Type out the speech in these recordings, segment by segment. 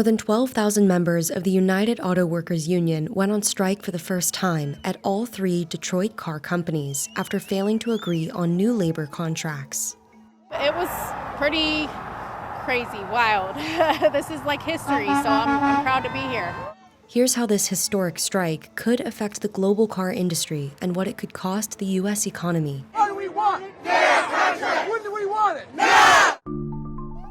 More than 12,000 members of the United Auto Workers Union went on strike for the first time at all three Detroit car companies after failing to agree on new labor contracts. It was pretty crazy, wild. This is like history, so I'm proud to be here. Here's how this historic strike could affect the global car industry and what it could cost the U.S. economy. What do we want? Fair contract! When do we want it? Now!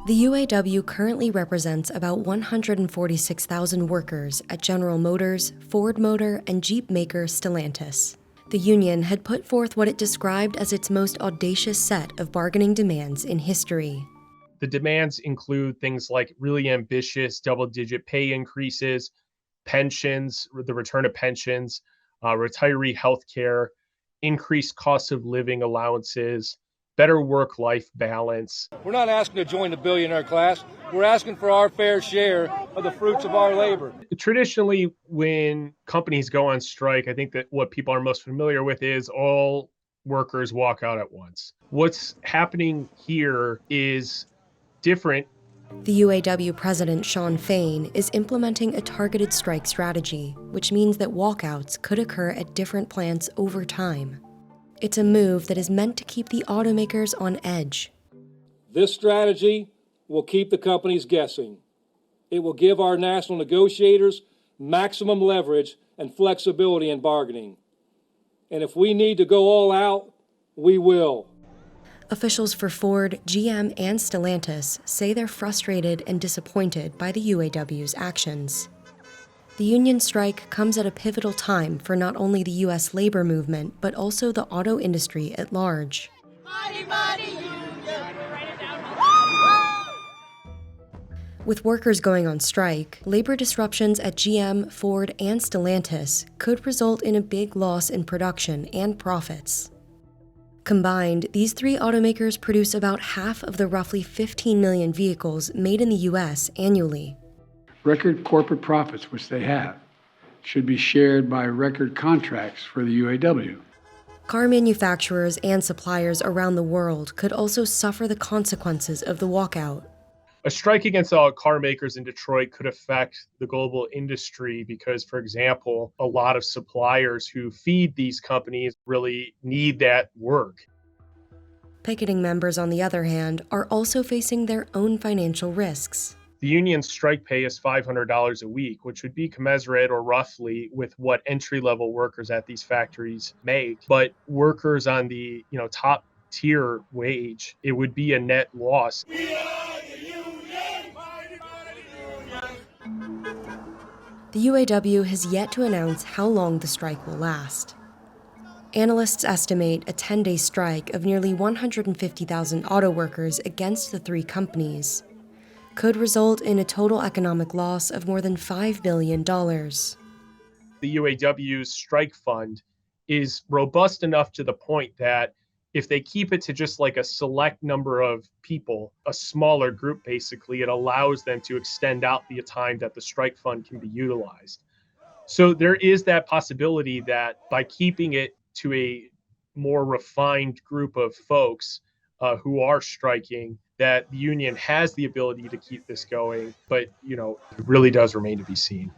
The UAW currently represents about 146,000 workers at General Motors, Ford Motor, and Jeep maker Stellantis. The union had put forth what it described as its most audacious set of bargaining demands in history. The demands include things like really ambitious double-digit pay increases, pensions, the return of pensions, retiree health care, increased cost of living allowances, better work-life balance. We're not asking to join the billionaire class. We're asking for our fair share of the fruits of our labor. Traditionally, when companies go on strike, I think that what people are most familiar with is all workers walk out at once. What's happening here is different. The UAW president, Shawn Fain, is implementing a targeted strike strategy, which means that walkouts could occur at different plants over time. It's a move that is meant to keep the automakers on edge. This strategy will keep the companies guessing. It will give our national negotiators maximum leverage and flexibility in bargaining. And if we need to go all out, we will. Officials for Ford, GM, and Stellantis say they're frustrated and disappointed by the UAW's actions. The union strike comes at a pivotal time for not only the U.S. labor movement, but also the auto industry at large. Mighty, mighty union! With workers going on strike, labor disruptions at GM, Ford, and Stellantis could result in a big loss in production and profits. Combined, these three automakers produce about half of the roughly 15 million vehicles made in the U.S. annually. Record corporate profits, which they have, should be shared by record contracts for the UAW. Car manufacturers and suppliers around the world could also suffer the consequences of the walkout. A strike against all car makers in Detroit could affect the global industry because, for example, a lot of suppliers who feed these companies really need that work. Picketing members, on the other hand, are also facing their own financial risks. The union's strike pay is $500 a week, which would be commensurate or roughly with what entry-level workers at these factories make. But workers on the top tier wage, it would be a net loss. The UAW has yet to announce how long the strike will last. Analysts estimate a 10-day strike of nearly 150,000 auto workers against the three companies could result in a total economic loss of more than $5 billion. The UAW's strike fund is robust enough to the point that if they keep it to just like a select number of people, a smaller group basically, it allows them to extend out the time that the strike fund can be utilized. So there is that possibility that by keeping it to a more refined group of folks who are striking, that the union has the ability to keep this going, but it really does remain to be seen.